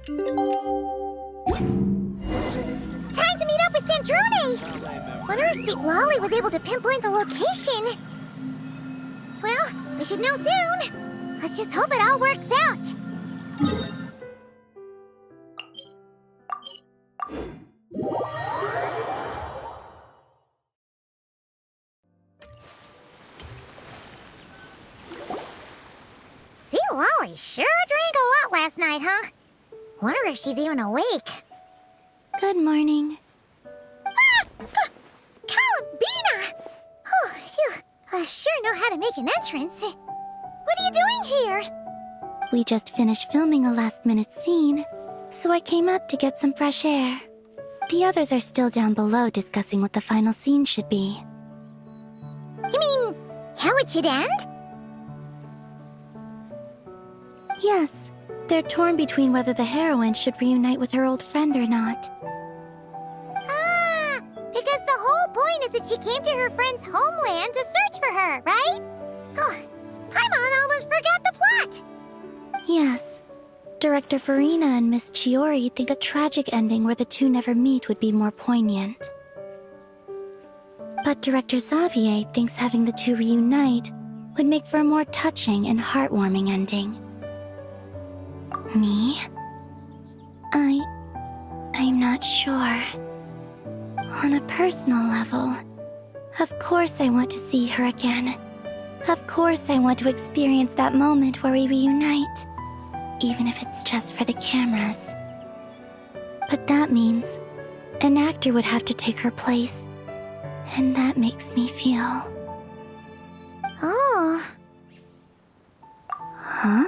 Time to meet up with Sandrone! Wonder if St. Lolly was able to pinpoint the location. Well, we should know soon. Let's just hope it all works out. St. Lolly sure drank a lot last night, huh? Wonder if she's even awake. Good morning. Columbina! Oh, you sure know how to make an entrance. What are you doing here? We just finished filming a last-minute scene, so I came up to get some fresh air. The others are still down below discussing what the final scene should be. You mean, how it should end? Yes, they're torn between whether the heroine should reunite with her old friend or not. Ah, because the whole point is that she came to her friend's homeland to search for her, right? Oh, Paimon almost forgot the plot! Yes. Director Farina and Miss Chiori think a tragic ending where the two never meet would be more poignant. But Director Xavier thinks having the two reunite would make for a more touching and heartwarming ending. Me? I'm not sure. On a personal level, of course I want to see her again. Of course I want to experience that moment where we reunite, even if it's just for the cameras. But that means an actor would have to take her place, and that makes me feel... Oh. Huh?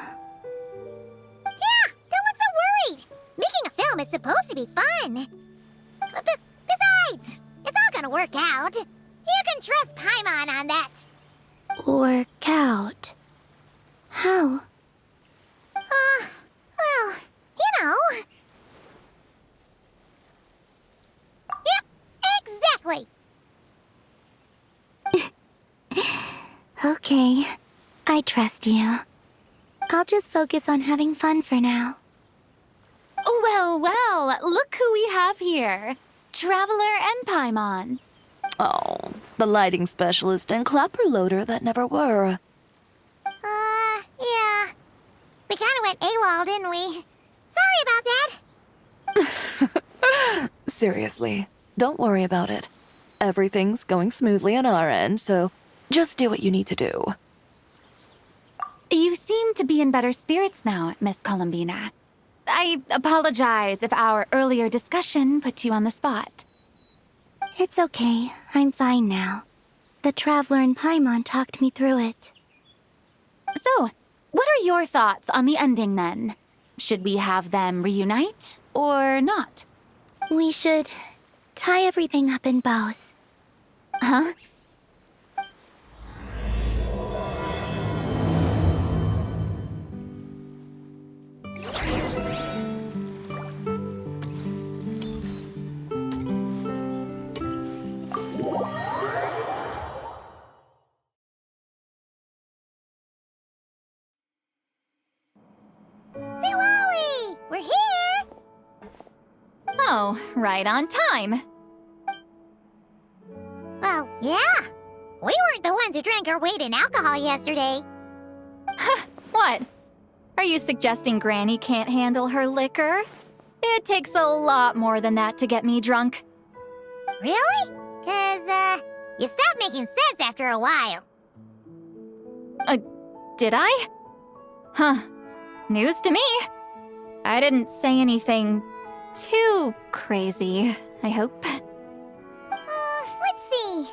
Yeah, don't look so worried. Making a film is supposed to be fun. Besides, it's all gonna work out. You can trust Paimon on that. Work out? How? Well, you know. Yep, exactly. Okay, I trust you. I'll just focus on having fun for now. Well, look who we have here. Traveler and Paimon. Oh, the lighting specialist and clapper loader that never were. Yeah. We kinda went AWOL, didn't we? Sorry about that. Seriously, don't worry about it. Everything's going smoothly on our end, so just do what you need to do. You seem to be in better spirits now, Miss Columbina. I apologize if our earlier discussion put you on the spot. It's okay, I'm fine now. The Traveler and Paimon talked me through it. So, what are your thoughts on the ending then? Should we have them reunite or not? We should tie everything up in bows. Huh? St. Lolly! We're here! Oh, right on time. Well, yeah. We weren't the ones who drank our weight in alcohol yesterday. What? Are you suggesting Granny can't handle her liquor? It takes a lot more than that to get me drunk. Really? 'Cause, you stopped making sense after a while. Did I? Huh. News to me. I didn't say anything too crazy, I hope. Let's see.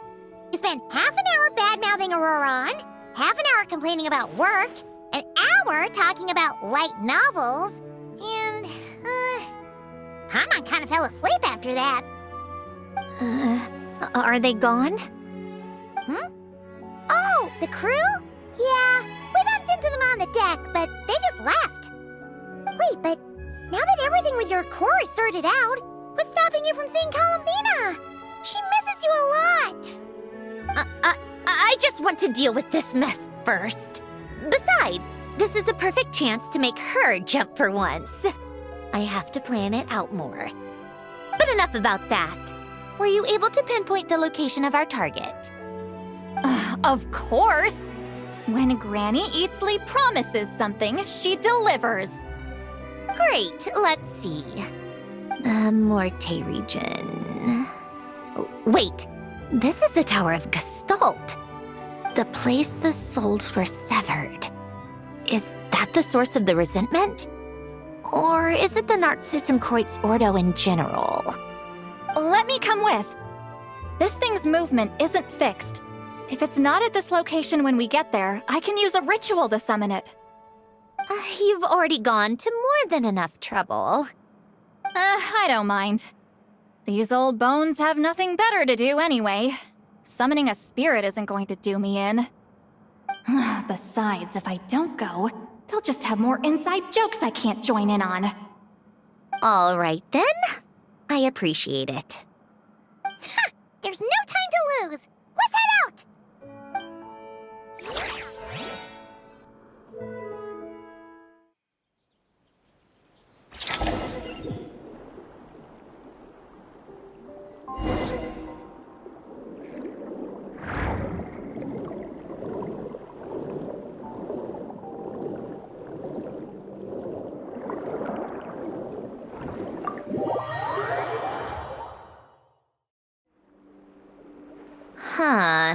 You spent half an hour bad-mouthing Auroron, half an hour complaining about work, an hour talking about light novels, and, Paimon kind of fell asleep after that. Are they gone? Oh, the crew? Yeah, we bumped into them on the deck, but they just left. Wait, but now that everything with your core is sorted out, what's stopping you from seeing Columbina? She misses you a lot. I just want to deal with this mess first. Besides, this is a perfect chance to make her jump for once. I have to plan it out more. But enough about that. Were you able to pinpoint the location of our target? Of course! When Granny Eatsley promises something, she delivers. Great, let's see. The Morte region. Oh, wait, this is the Tower of Gestalt. The place the souls were severed. Is that the source of the resentment? Or is it the Narzissen Ordo in general? Let me come with. This thing's movement isn't fixed. If it's not at this location when we get there, I can use a ritual to summon it. You've already gone to more than enough trouble. I don't mind. These old bones have nothing better to do anyway. Summoning a spirit isn't going to do me in. Besides, if I don't go, they'll just have more inside jokes I can't join in on. All right then. I appreciate it. Ha! There's no time to lose! Let's head out!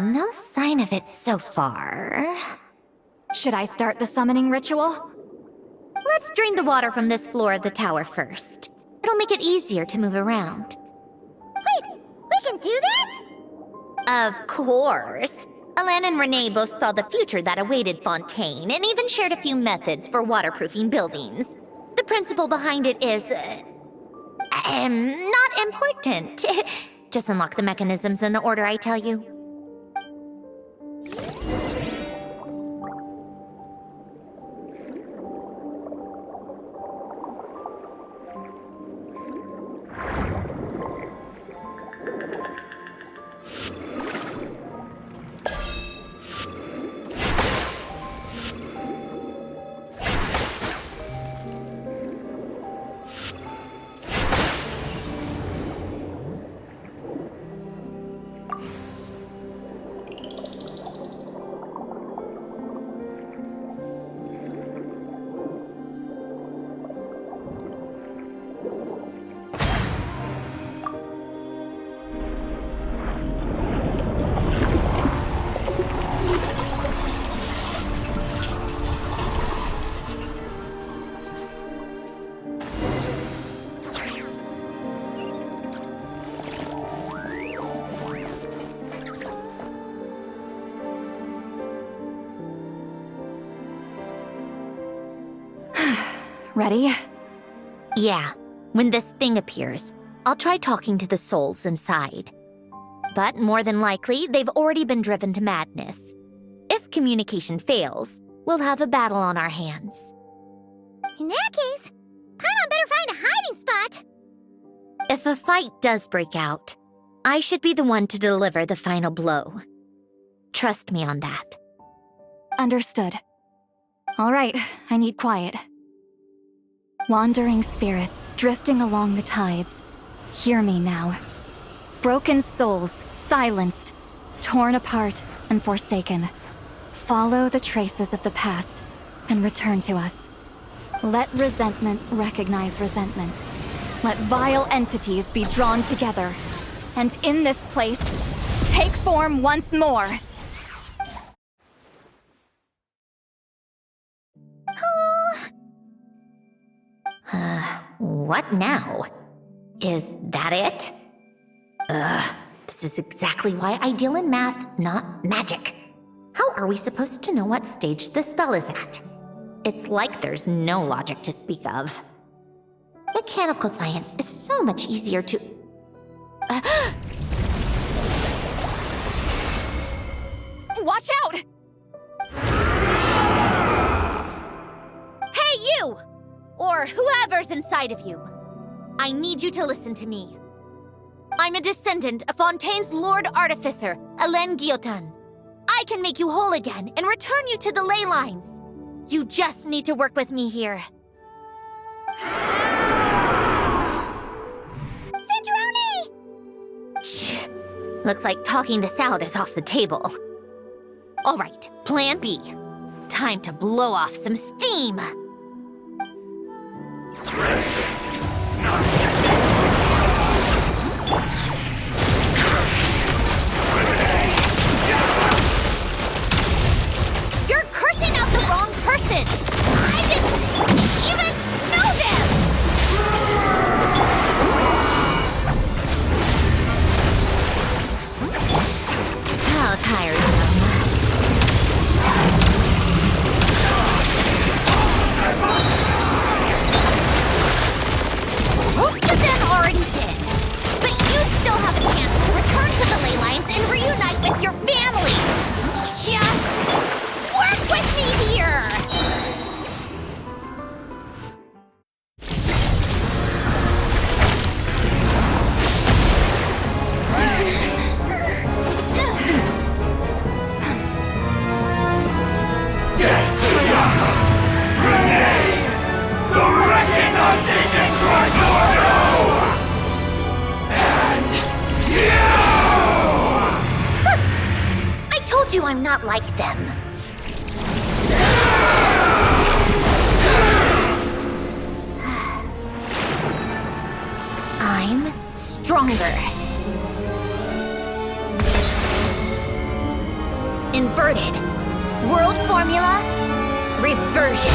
No sign of it so far. Should I start the summoning ritual? Let's drain the water from this floor of the tower first. It'll make it easier to move around. Wait, we can do that? Of course. Alan and Renee both saw the future that awaited Fontaine and even shared a few methods for waterproofing buildings. The principle behind it is... not important. Just unlock the mechanisms in the order I tell you. Ready? Yeah, when this thing appears, I'll try talking to the souls inside. But more than likely, they've already been driven to madness. If communication fails, we'll have a battle on our hands. In that case, Paimon better find a hiding spot! If a fight does break out, I should be the one to deliver the final blow. Trust me on that. Understood. All right, I need quiet. Wandering spirits, drifting along the tides. Hear me now. Broken souls, silenced, torn apart, and forsaken. Follow the traces of the past, and return to us. Let resentment recognize resentment. Let vile entities be drawn together. And in this place, take form once more. What now? Is that it? This is exactly why I deal in math, not magic. How are we supposed to know what stage the spell is at? It's like there's no logic to speak of. Mechanical science is so much easier to... Watch out! Hey, you! Or whoever's inside of you. I need you to listen to me. I'm a descendant of Fontaine's Lord Artificer, Hélène Guillotin. I can make you whole again and return you to the ley lines. You just need to work with me here. Looks like talking this out is off the table. All right, plan B. Time to blow off some steam. You're cursing out the wrong person! I didn't even know them! How tiresome. Most of them already did. But you still have a chance to return to the ley lines and reunite with your family. Just work with me here! I told you I'm not like them. I'm stronger. Inverted. World formula. Reversion.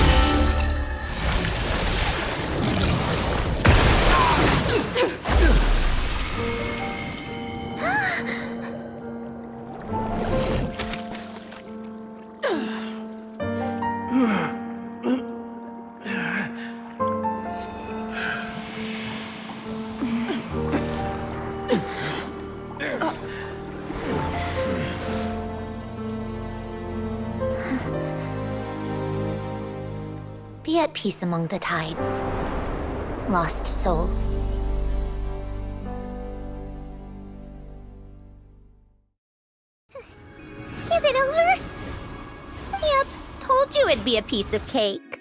Be at peace among the tides. Lost souls. Is it over? Yep, told you it'd be a piece of cake.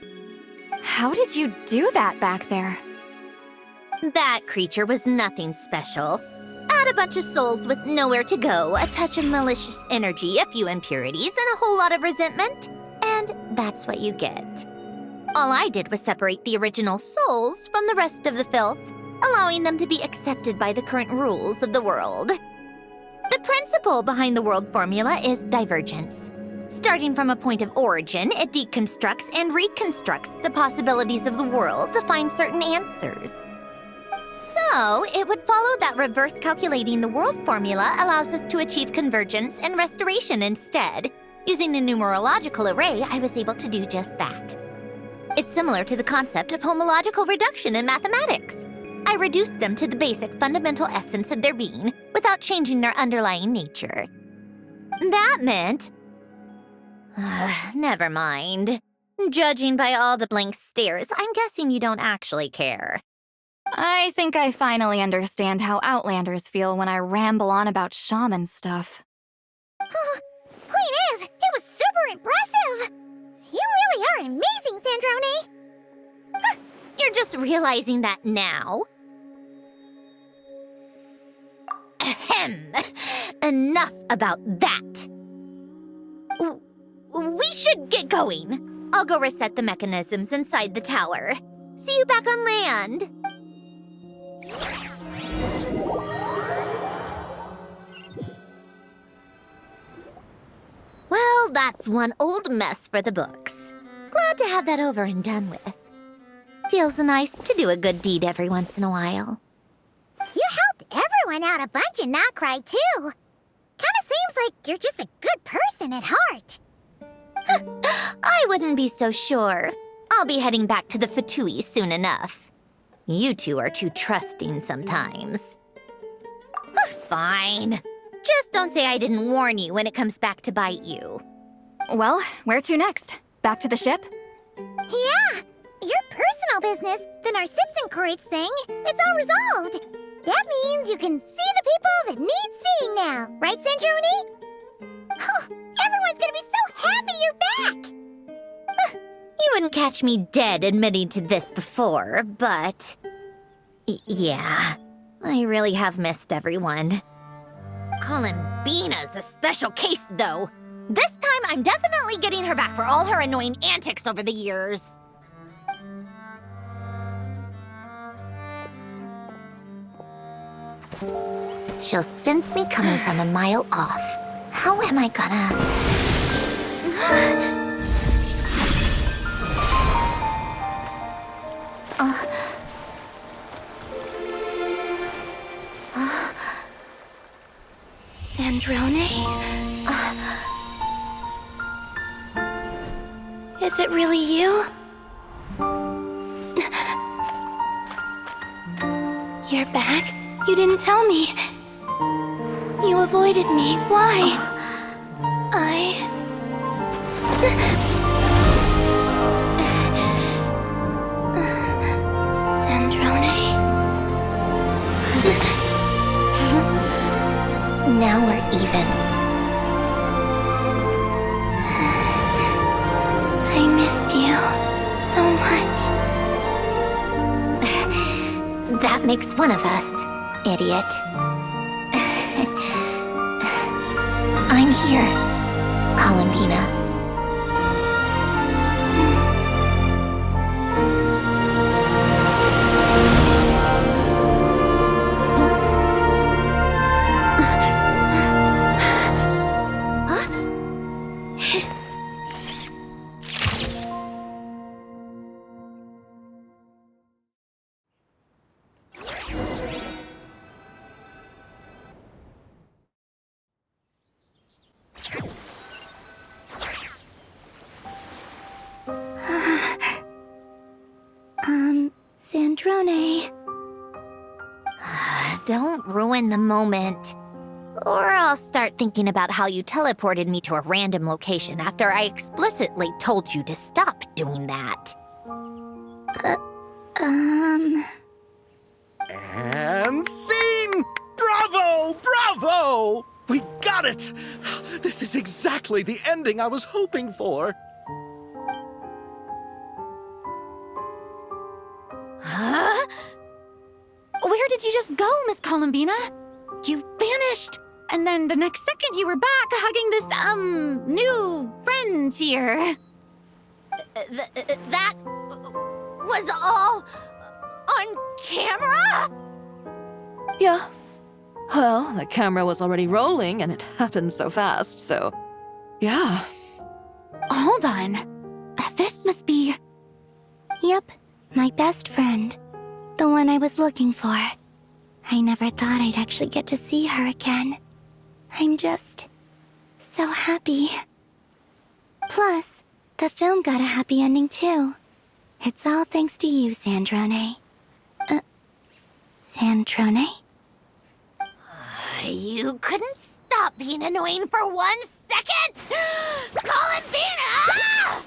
How did you do that back there? That creature was nothing special. Add a bunch of souls with nowhere to go, a touch of malicious energy, a few impurities, and a whole lot of resentment. And that's what you get. All I did was separate the original souls from the rest of the filth, allowing them to be accepted by the current rules of the world. The principle behind the world formula is divergence. Starting from a point of origin, it deconstructs and reconstructs the possibilities of the world to find certain answers. So, it would follow that reverse calculating the world formula allows us to achieve convergence and restoration instead. Using a numerological array, I was able to do just that. It's similar to the concept of homological reduction in mathematics. I reduced them to the basic fundamental essence of their being without changing their underlying nature. That meant... never mind. Judging by all the blank stares, I'm guessing you don't actually care. I think I finally understand how Outlanders feel when I ramble on about shaman stuff. Point is, it was super impressive! You really are amazing, Sandrone! You're just realizing that now? Ahem. Enough about that. We should get going. I'll go reset the mechanisms inside the tower. See you back on land. Well, that's one old mess for the books. Glad to have that over and done with. Feels nice to do a good deed every once in a while. You helped everyone out a bunch and not cry, too. Kinda seems like you're just a good person at heart. I wouldn't be so sure. I'll be heading back to the Fatui soon enough. You two are too trusting sometimes. Fine. Just don't say I didn't warn you when it comes back to bite you. Well, where to next? Back to the ship? Yeah, your personal business, the Narcitsan thing, it's all resolved. That means you can see the people that need seeing now, right, Sandrone? Everyone's gonna be so happy you're back! You wouldn't catch me dead admitting to this before, but... yeah, I really have missed everyone. Columbina's a special case, though. This time, I'm definitely getting her back for all her annoying antics over the years. She'll sense me coming from a mile off. How am I gonna... Sandrone? Is it really you? You're back? You didn't tell me. You avoided me. Why? Sandrone? Now we're even. I missed you so much. That makes one of us, idiot. I'm here, Columbina. Sandrone. Don't ruin the moment. Or I'll start thinking about how you teleported me to a random location after I explicitly told you to stop doing that. And scene! Bravo! Bravo! We got it! This is exactly the ending I was hoping for. Huh? Where did you just go, Miss Columbina? You vanished! And then the next second you were back hugging this, new friend here. That was all on camera? Yeah. Well, the camera was already rolling and it happened so fast, so... yeah. Hold on. This must be... Yep, my best friend. The one I was looking for. I never thought I'd actually get to see her again. I'm just... so happy. Plus, the film got a happy ending too. It's all thanks to you, Sandrone. Sandrone? You couldn't stop being annoying for 1 second? Columbina!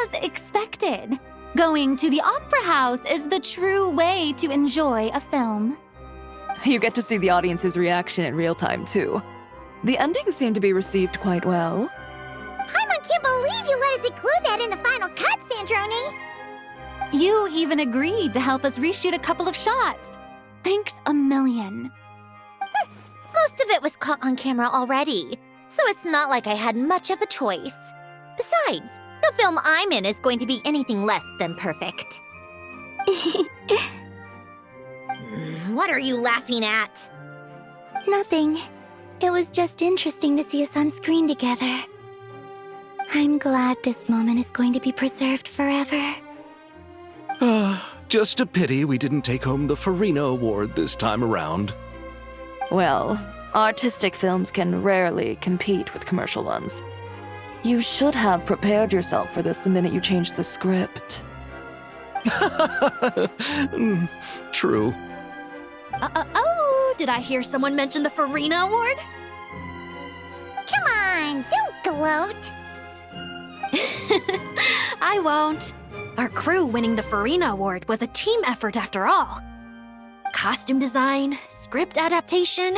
As expected. Going to the opera house is the true way to enjoy a film. You get to see the audience's reaction in real time, too. The ending seemed to be received quite well. Paimon can't believe you let us include that in the final cut, Sandrone! You even agreed to help us reshoot a couple of shots. Thanks a million. Most of it was caught on camera already, so it's not like I had much of a choice. Besides, the film I'm in is going to be anything less than perfect. What are you laughing at? Nothing. It was just interesting to see us on screen together. I'm glad this moment is going to be preserved forever. Just a pity we didn't take home the Farina Award this time around. Well, artistic films can rarely compete with commercial ones. You should have prepared yourself for this the minute you changed the script. True. Oh, did I hear someone mention the Farina Award? Come on, don't gloat. I won't. Our crew winning the Farina Award was a team effort after all. Costume design, script adaptation.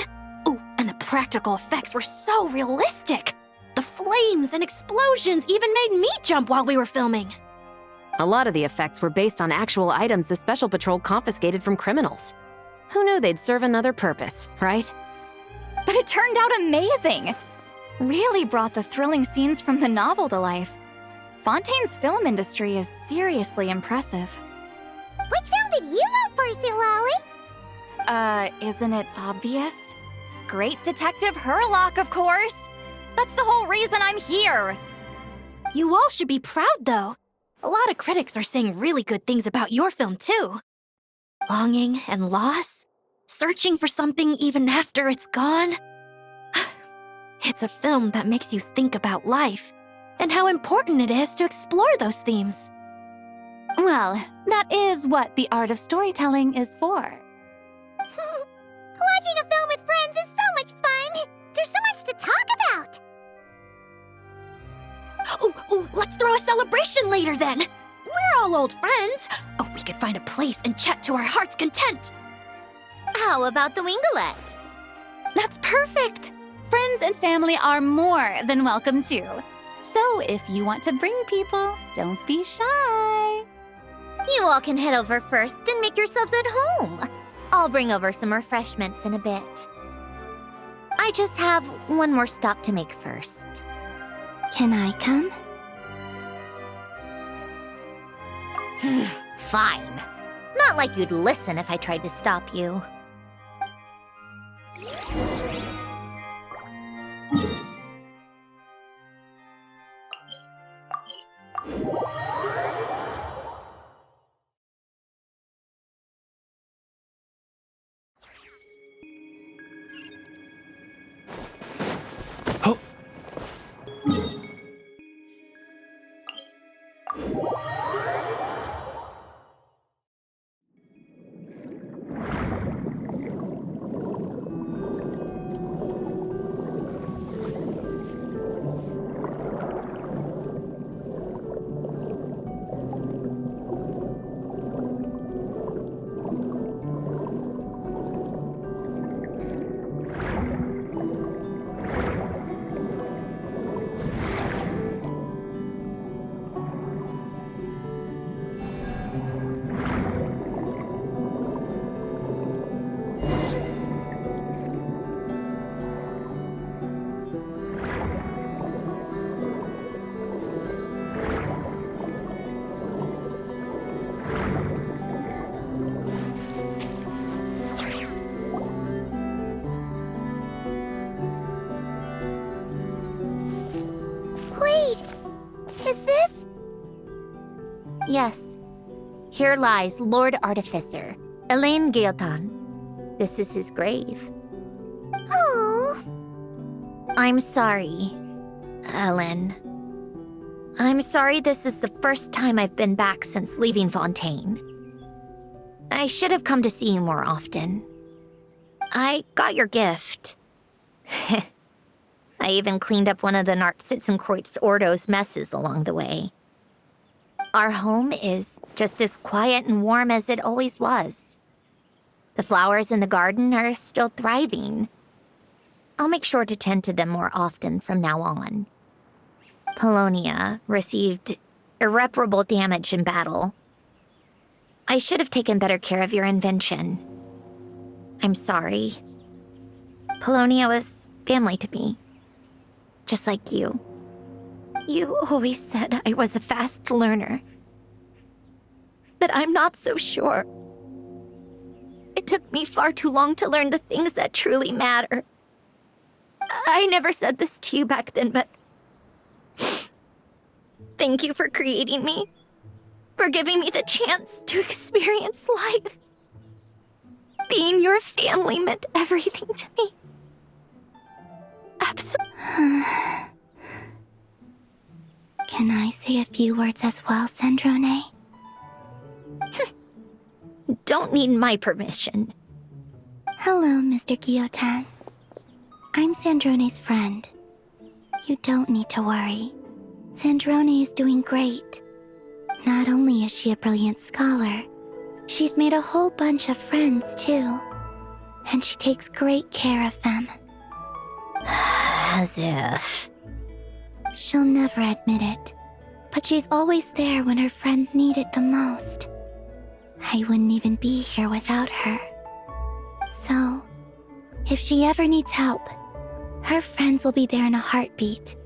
Ooh, and the practical effects were so realistic. The flames and explosions even made me jump while we were filming. A lot of the effects were based on actual items the Special Patrol confiscated from criminals. Who knew they'd serve another purpose, right? But it turned out amazing! Really brought the thrilling scenes from the novel to life. Fontaine's film industry is seriously impressive. Which film did you vote for, Silali? Isn't it obvious? Great Detective Herlock, of course! That's the whole reason I'm here! You all should be proud, though. A lot of critics are saying really good things about your film, too. Longing and loss, searching for something even after it's gone. It's a film that makes you think about life and how important it is to explore those themes. Well, that is what the art of storytelling is for. Watching a film with friends is so much fun! There's so much to talk about! Ooh, let's throw a celebration later then. We're all old friends. Oh, we could find a place and chat to our heart's content. How about the Wingalette? That's perfect! Friends and family are more than welcome too. So if you want to bring people, don't be shy. You all can head over first and make yourselves at home. I'll bring over some refreshments in a bit. I just have one more stop to make first. Can I come? Fine. Not like you'd listen if I tried to stop you. Oh, Wait, is this? Yes. Here lies Lord Artificer, Elaine Guillotin. This is his grave. Oh, I'm sorry, Ellen. I'm sorry this is the first time I've been back since leaving Fontaine. I should have come to see you more often. I got your gift. I even cleaned up one of the Nartsitzenkreuz Ordo's messes along the way. Our home is just as quiet and warm as it always was. The flowers in the garden are still thriving. I'll make sure to tend to them more often from now on. Polonia received irreparable damage in battle. I should have taken better care of your invention. I'm sorry. Polonia was family to me. Just like you. You always said I was a fast learner. But I'm not so sure. It took me far too long to learn the things that truly matter. I never said this to you back then, but thank you for creating me, for giving me the chance to experience life. Being your family meant everything to me. Absolutely. Can I say a few words as well, Sandrone? Don't need my permission. Hello, Mr. Guillotin. I'm Sandrone's friend. You don't need to worry. Sandrone is doing great. Not only is she a brilliant scholar, she's made a whole bunch of friends, too. And she takes great care of them. As if. She'll never admit it, but she's always there when her friends need it the most. I wouldn't even be here without her. So, if she ever needs help, her friends will be there in a heartbeat,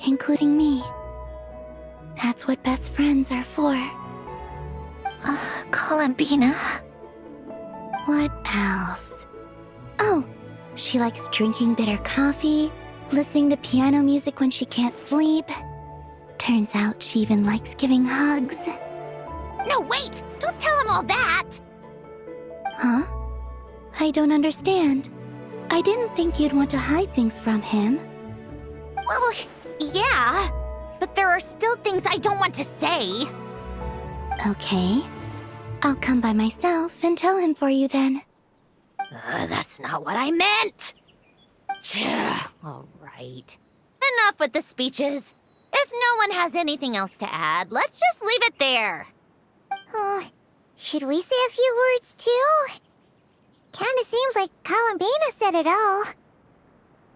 including me. That's what best friends are for. Columbina. What else? Oh, she likes drinking bitter coffee, listening to piano music when she can't sleep. Turns out she even likes giving hugs. No, wait! Don't tell him all that! Huh? I don't understand. I didn't think you'd want to hide things from him. Well, yeah, but there are still things I don't want to say. Okay. I'll come by myself and tell him for you then. That's not what I meant! All right. Enough with the speeches. If no one has anything else to add, let's just leave it there. Should we say a few words too? Kinda seems like Columbina said it all.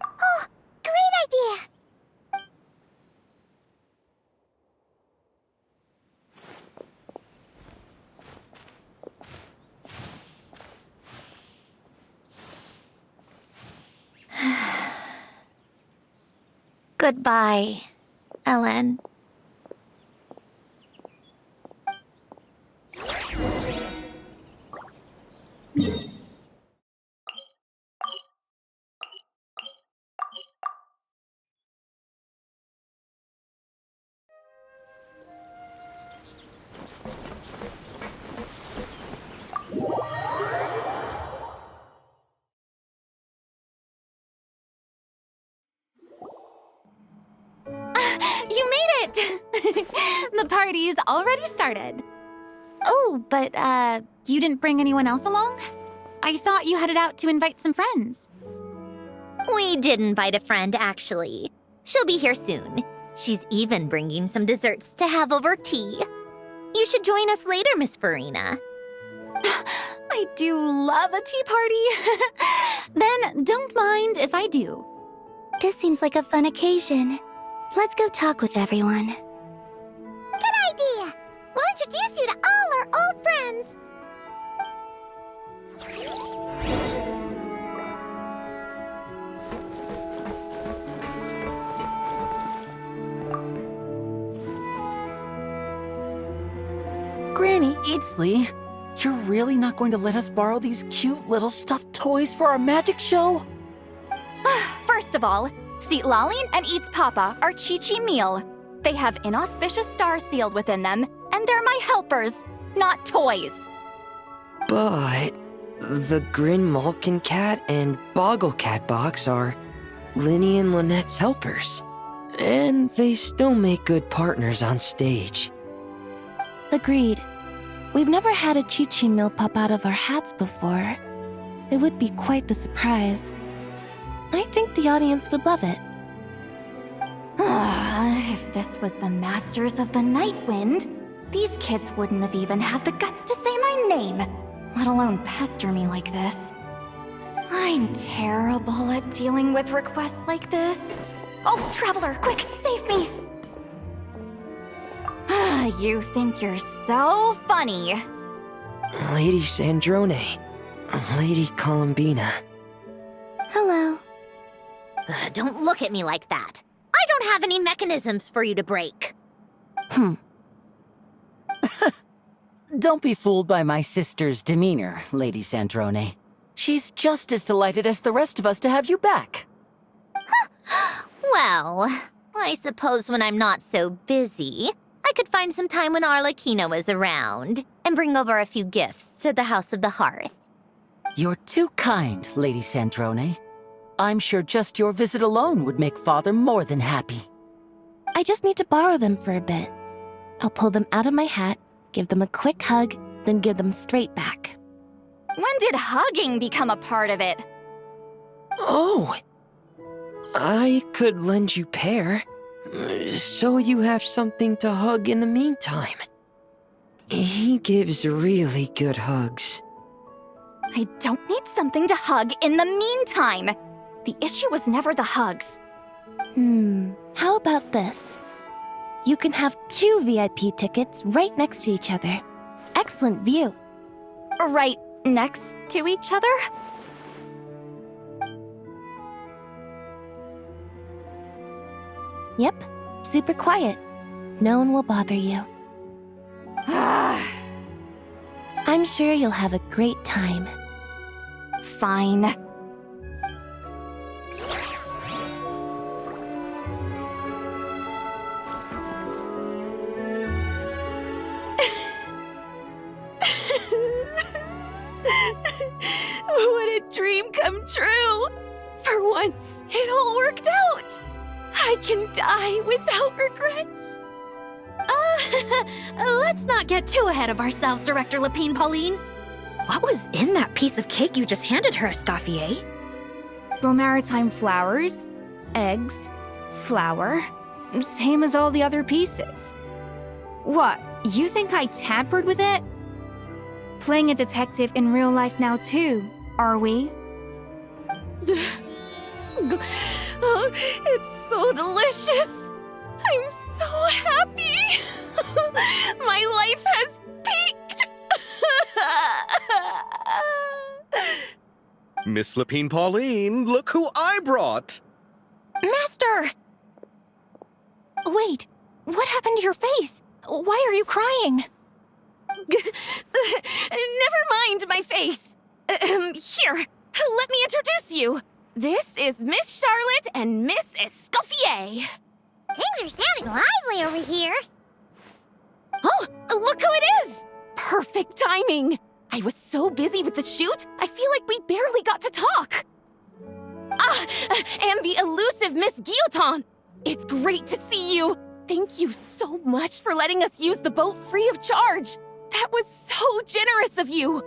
Oh, great idea! Goodbye, Ellen. You made it! The party's already started. Oh, but, you didn't bring anyone else along? I thought you headed out to invite some friends. We did invite a friend, actually. She'll be here soon. She's even bringing some desserts to have over tea. You should join us later, Miss Farina. I do love a tea party. Then don't mind if I do. This seems like a fun occasion. Let's go talk with everyone. Good idea! We'll introduce you to all our old friends. Granny Eatsley, you're really not going to let us borrow these cute little stuffed toys for our magic show? First of all, Seat Lalin and Eats Papa are Chi-Chi meal. They have inauspicious stars sealed within them, and they're my helpers, not toys. But the Grin Malkin Cat and Boggle Cat box are Linny and Lynette's helpers. And they still make good partners on stage. Agreed. We've never had a Chi-Chi meal pop out of our hats before. It would be quite the surprise. I think the audience would love it. If this was the Masters of the Night Wind, these kids wouldn't have even had the guts to say my name, let alone pester me like this. I'm terrible at dealing with requests like this. Oh, Traveler, quick, save me! You think you're so funny. Lady Sandrone, Lady Columbina. Hello. Don't look at me like that. I don't have any mechanisms for you to break. Don't be fooled by my sister's demeanor, Lady Sandrone. She's just as delighted as the rest of us to have you back. Well, I suppose when I'm not so busy, I could find some time when Arlecchino is around and bring over a few gifts to the House of the Hearth. You're too kind, Lady Sandrone. I'm sure just your visit alone would make Father more than happy. I just need to borrow them for a bit. I'll pull them out of my hat, give them a quick hug, then give them straight back. When did hugging become a part of it? Oh! I could lend you Pear, so you have something to hug in the meantime. He gives really good hugs. I don't need something to hug in the meantime. The issue was never the hugs. How about this? You can have 2 VIP tickets right next to each other. Excellent view. Right next to each other? Yep, super quiet. No one will bother you. I'm sure you'll have a great time. Fine. What a dream come true! For once, it all worked out! I can die without regrets. Let's not get too ahead of ourselves, Director Lapine Pauline. What was in that piece of cake you just handed her, Escoffier? Maritime flowers, eggs, flour, same as all the other pieces. What, you think I tampered with it? Playing a detective in real life now too, are we? Oh, it's so delicious. I'm so happy. My life has peaked. Miss Lapine Pauline, look who I brought! Master! Wait, what happened to your face? Why are you crying? Never mind my face. Here, let me introduce you. This is Miss Charlotte and Miss Escoffier. Things are sounding lively over here. Oh, look who it is! Perfect timing. I was so busy with the shoot, I feel like we barely got to talk. And the elusive Miss Guillotin. It's great to see you. Thank you so much for letting us use the boat free of charge. That was so generous of you.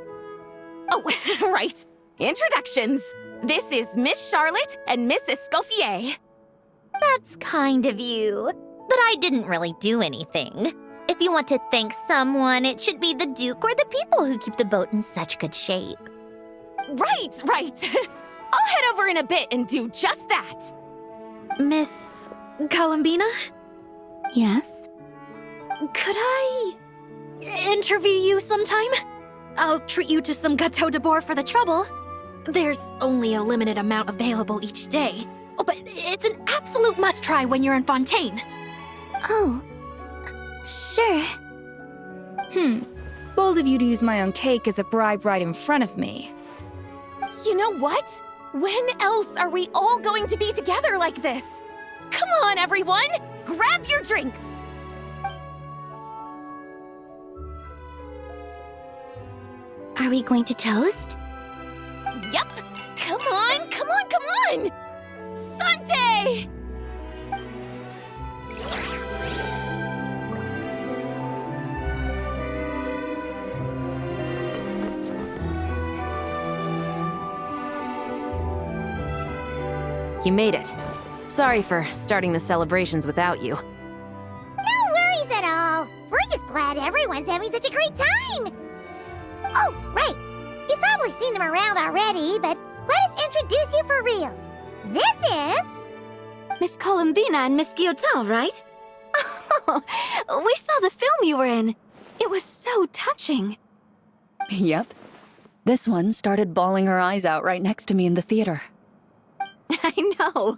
Oh, right. Introductions. This is Miss Charlotte and Miss Escoffier. That's kind of you, but I didn't really do anything. If you want to thank someone, it should be the Duke or the people who keep the boat in such good shape. Right. I'll head over in a bit and do just that. Miss Columbina? Yes? Could I interview you sometime? I'll treat you to some gâteau de bord for the trouble. There's only a limited amount available each day. Oh, but it's an absolute must-try when you're in Fontaine. Oh, sure. Bold of you to use my own cake as a bribe right in front of me. You know what? When else are we all going to be together like this? Come on, everyone! Grab your drinks! Are we going to toast? Yup! Come on! Sante! You made it. Sorry for starting the celebrations without you. No worries at all. We're just glad everyone's having such a great time. Oh, right. You've probably seen them around already, but let us introduce you for real. This is... Miss Columbina and Miss Guillotin, right? Oh, we saw the film you were in. It was so touching. Yep. This one started bawling her eyes out right next to me in the theater. I know.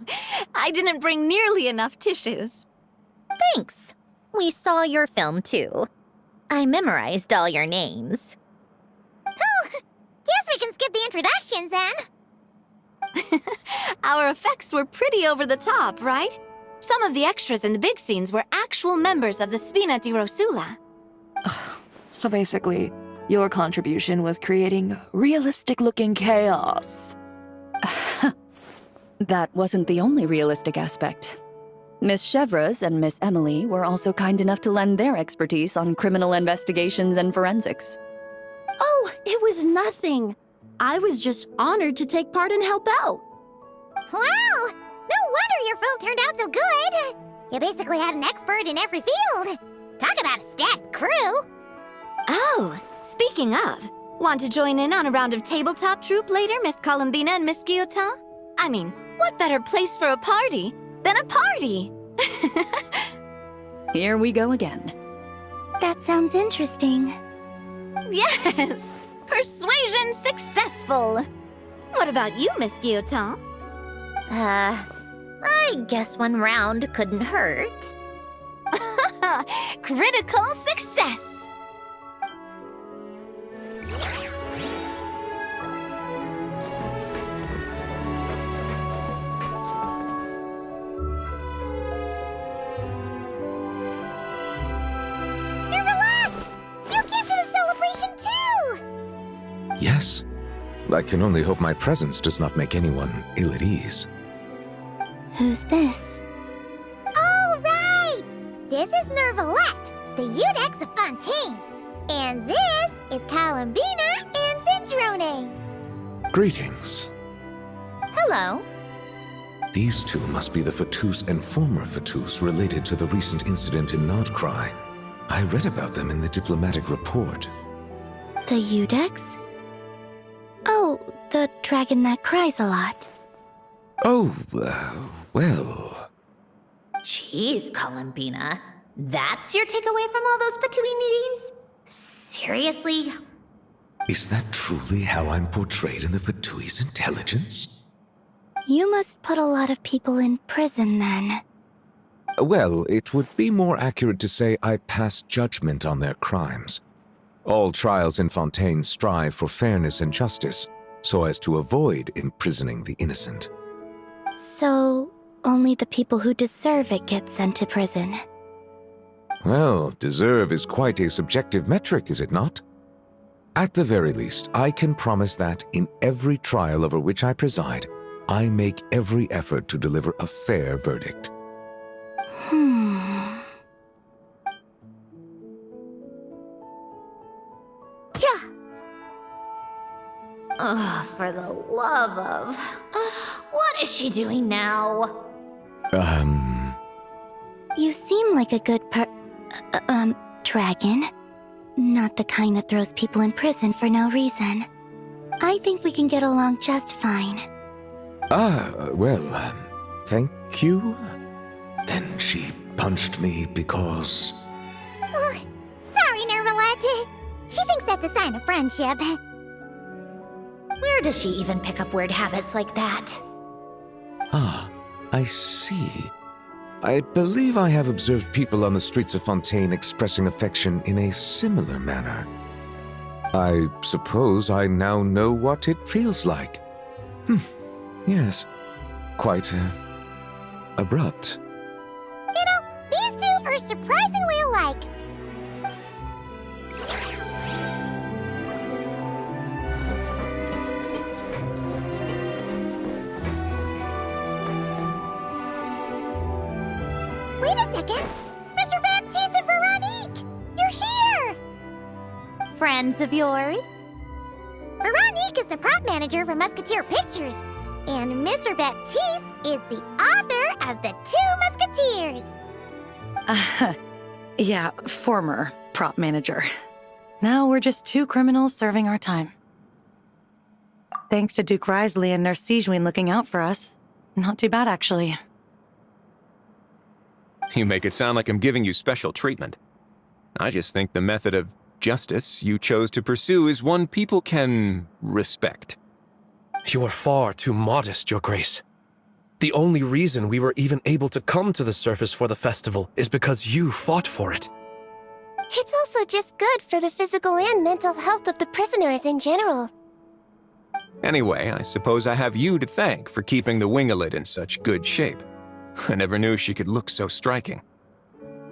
I didn't bring nearly enough tissues. Thanks. We saw your film, too. I memorized all your names. Oh, guess we can skip the introductions then. Our effects were pretty over the top, right? Some of the extras in the big scenes were actual members of the Spina di Rosula. So basically, your contribution was creating realistic-looking chaos. That wasn't the only realistic aspect. Miss Chevres and Miss Emily were also kind enough to lend their expertise on criminal investigations and forensics. Oh, it was nothing. I was just honored to take part and help out. Wow! No wonder your film turned out so good! You basically had an expert in every field. Talk about a stacked crew! Oh, speaking of, want to join in on a round of tabletop troupe later, Miss Columbina and Miss Guillotin? I mean, what better place for a party than a party? Here we go again. That sounds interesting. Yes! Persuasion successful! What about you, Miss Guillotin? I guess one round couldn't hurt. Critical success! Yes. I can only hope my presence does not make anyone ill at ease. Who's this? All right! This is Nervalette, the Udex of Fontaine. And this is Columbina and Cindrone. Greetings. Hello. These two must be the Fatus and former Fatus related to the recent incident in Nodcry. I read about them in the diplomatic report. The Udex? Oh, the dragon that cries a lot. Oh, well... Jeez, Columbina. That's your takeaway from all those Fatui meetings? Seriously? Is that truly how I'm portrayed in the Fatui's intelligence? You must put a lot of people in prison then. Well, it would be more accurate to say I pass judgment on their crimes. All trials in Fontaine strive for fairness and justice, so as to avoid imprisoning the innocent. So, only the people who deserve it get sent to prison. Well, deserve is quite a subjective metric, is it not? At the very least, I can promise that in every trial over which I preside, I make every effort to deliver a fair verdict. Yeah. Oh, for the love of... what is she doing now? You seem like a good dragon. Not the kind that throws people in prison for no reason. I think we can get along just fine. Well, thank you. Then she punched me because... Sorry, Nervalette. She thinks that's a sign of friendship. Where does she even pick up weird habits like that? Ah, I see. I believe I have observed people on the streets of Fontaine expressing affection in a similar manner. I suppose I now know what it feels like. Yes. Quite, abrupt. You know, these two are surprisingly alike. Wait a second! Mr. Baptiste and Veronique! You're here! Friends of yours? Veronique is the prop manager for Musketeer Pictures, and Mr. Baptiste is the author of The Two Musketeers. Yeah, former prop manager. Now we're just two criminals serving our time. Thanks to Duke Risley and Nurse Sigewin looking out for us. Not too bad, actually. You make it sound like I'm giving you special treatment. I just think the method of justice you chose to pursue is one people can respect. You are far too modest, Your Grace. The only reason we were even able to come to the surface for the festival is because you fought for it. It's also just good for the physical and mental health of the prisoners in general. Anyway, I suppose I have you to thank for keeping the winglet in such good shape. I never knew she could look so striking.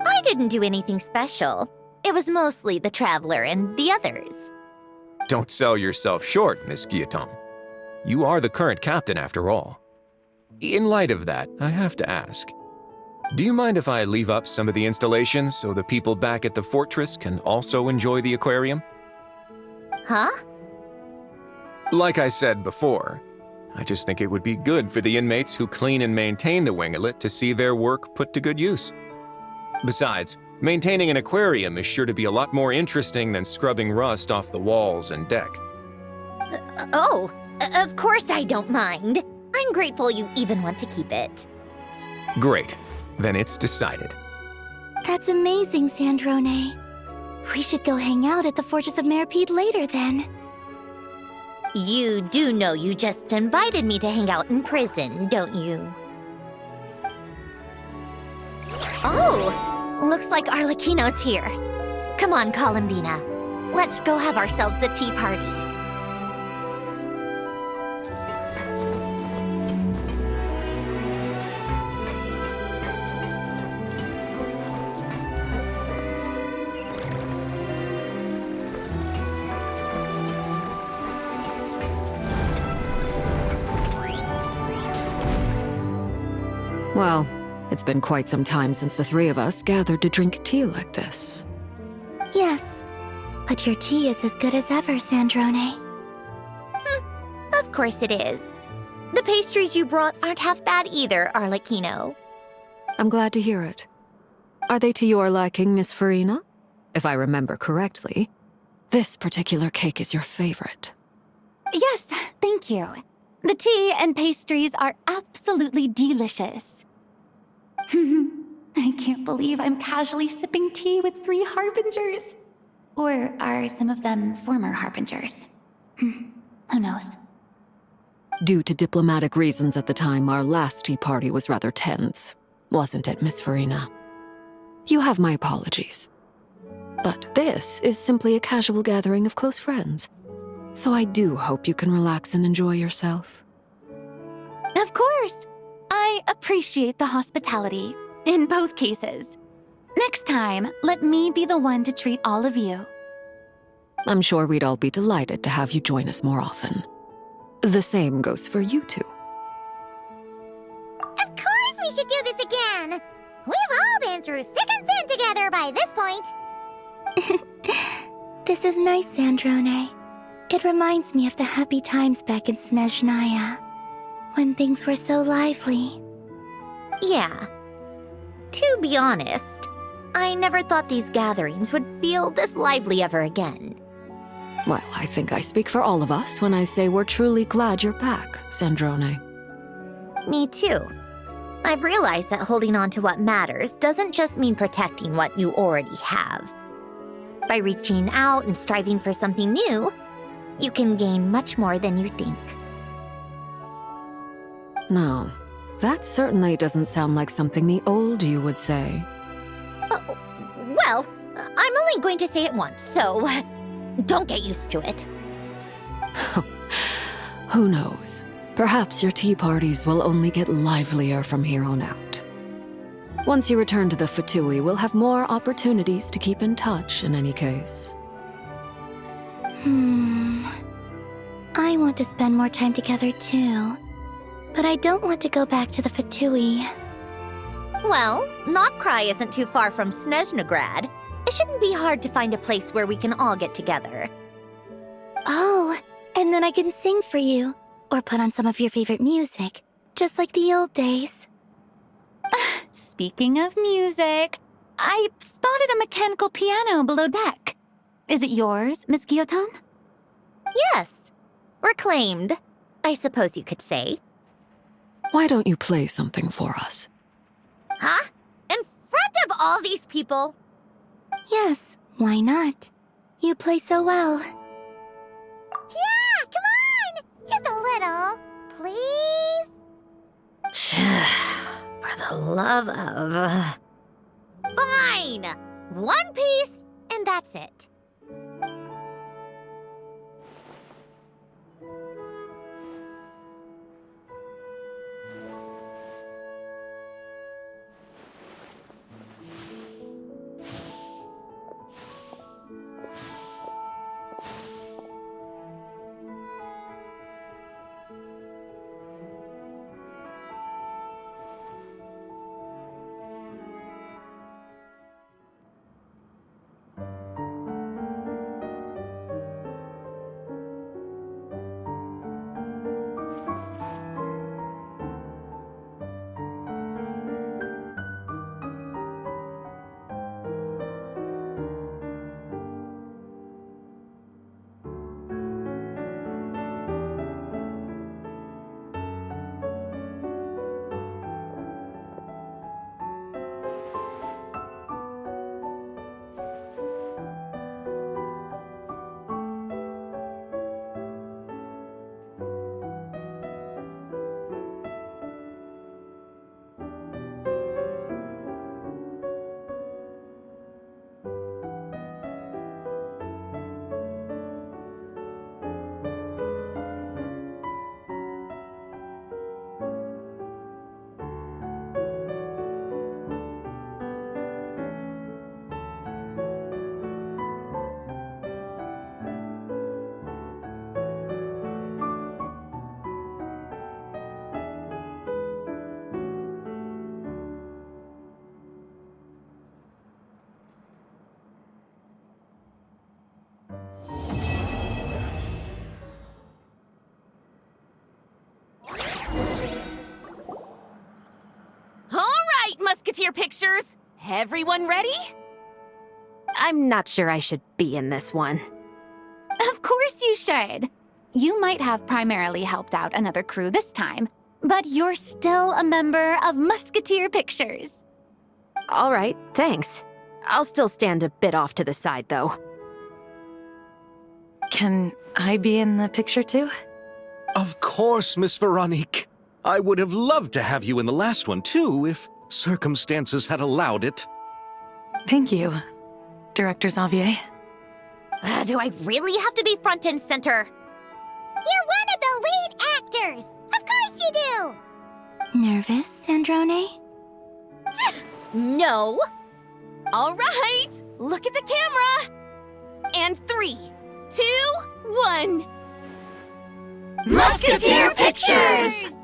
I didn't do anything special. It was mostly the Traveler and the others. Don't sell yourself short, Miss Guillotin. You are the current captain after all. In light of that, I have to ask, do you mind if I leave up some of the installations so the people back at the fortress can also enjoy the aquarium? Huh? Like I said before, I just think it would be good for the inmates who clean and maintain the winglet to see their work put to good use. Besides, maintaining an aquarium is sure to be a lot more interesting than scrubbing rust off the walls and deck. Of course I don't mind. I'm grateful you even want to keep it. Great. Then it's decided. That's amazing, Sandrone. We should go hang out at the Fortress of Meripede later then. You do know you just invited me to hang out in prison, don't you? Oh, looks like Arlecchino's here. Come on, Columbina. Let's go have ourselves a tea party. Well, it's been quite some time since the three of us gathered to drink tea like this. Yes, but your tea is as good as ever, Sandrone. Of course it is. The pastries you brought aren't half bad either, Arlecchino. I'm glad to hear it. Are they to your liking, Miss Farina? If I remember correctly, this particular cake is your favorite. Yes, thank you. The tea and pastries are absolutely delicious. I can't believe I'm casually sipping tea with 3 harbingers. Or are some of them former harbingers? Who knows? Due to diplomatic reasons at the time, our last tea party was rather tense, wasn't it, Miss Farina? You have my apologies. But this is simply a casual gathering of close friends. So I do hope you can relax and enjoy yourself. Of course! I appreciate the hospitality, in both cases. Next time, let me be the one to treat all of you. I'm sure we'd all be delighted to have you join us more often. The same goes for you two. Of course we should do this again! We've all been through thick and thin together by this point. This is nice, Sandrone. It reminds me of the happy times back in Snezhnaya, when things were so lively. Yeah. To be honest, I never thought these gatherings would feel this lively ever again. Well, I think I speak for all of us when I say we're truly glad you're back, Sandrone. Me too. I've realized that holding on to what matters doesn't just mean protecting what you already have. By reaching out and striving for something new, you can gain much more than you think. No, that certainly doesn't sound like something the old you would say. Well, I'm only going to say it once, so don't get used to it. Who knows? Perhaps your tea parties will only get livelier from here on out. Once you return to the Fatui, we'll have more opportunities to keep in touch in any case. I want to spend more time together too. But I don't want to go back to the Fatui. Well, Notcry isn't too far from Snezhnograd. It shouldn't be hard to find a place where we can all get together. Oh, and then I can sing for you. Or put on some of your favorite music. Just like the old days. Speaking of music, I spotted a mechanical piano below deck. Is it yours, Miss Guillotin? Yes. Reclaimed, I suppose you could say. Why don't you play something for us? Huh? In front of all these people? Yes, why not? You play so well. Yeah, come on! Just a little, please? For the love of... Fine! One piece, and that's it. Musketeer pictures! Everyone ready? I'm not sure I should be in this one. Of course you should. You might have primarily helped out another crew this time, but you're still a member of Musketeer Pictures. All right, thanks. I'll still stand a bit off to the side, though. Can I be in the picture too? Of course, Miss Veronique. I would have loved to have you in the last one, too, if circumstances had allowed it. Thank you, Director Xavier. Do I really have to be front and center? You're one of the lead actors! Of course you do! Nervous, Sandrone? No! All right, look at the camera! And 3, 2, 1... Musketeer Pictures!